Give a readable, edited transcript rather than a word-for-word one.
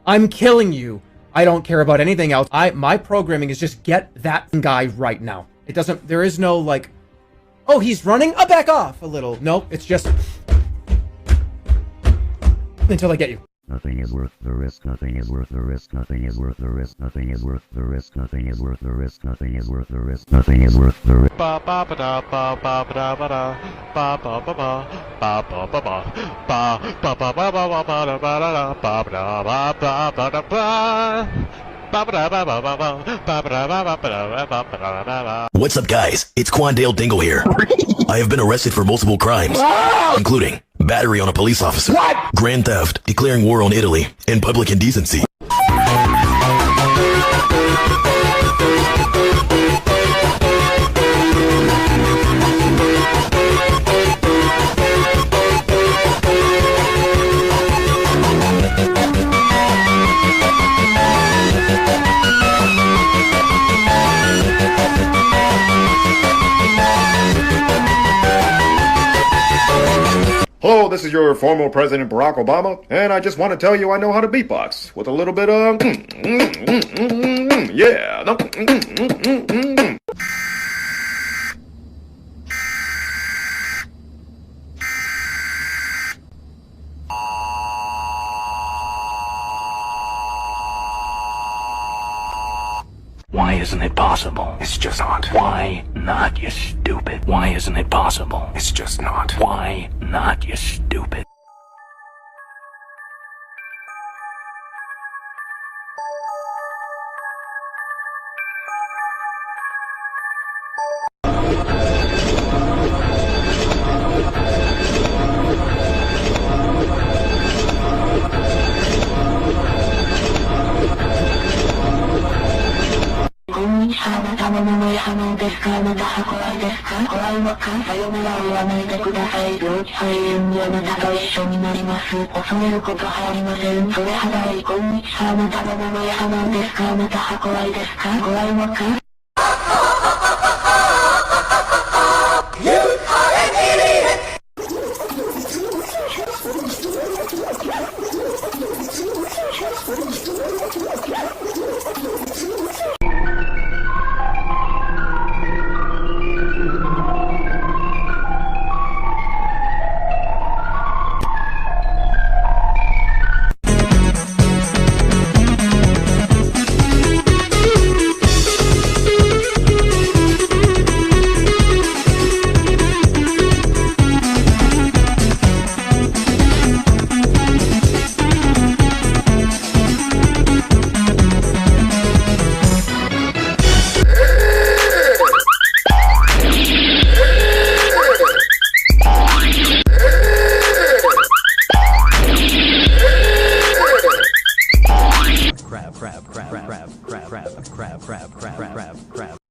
I'm killing you. I don't care about anything else. My programming is just get that guy right now. It doesn't, there is no like, oh, he's running, I'll back off a little. No, it's just until I get you. Nothing is worth the risk, nothing is worth the risk, nothing is worth the risk, nothing is worth the risk, nothing is worth the risk, nothing is worth the risk, nothing is worth the risk. Ba ba ba da ba ba ba da ba da ba ba ba ba ba ba ba ba ba ba ba ba ba ba ba da ba da ba da ba ba ba da ba. What's up, guys? It's Quandale Dingle here. I have been arrested for multiple crimes, including battery on a police officer, grand theft, declaring war on Italy, and public indecency. Hello, this is your former President Barack Obama, and I just want to tell you I know how to beatbox with a little bit of yeah. Why isn't it possible? It's just not. Why not, you stupid? Why isn't it possible? It's just not. Why not, you stupid? Crab.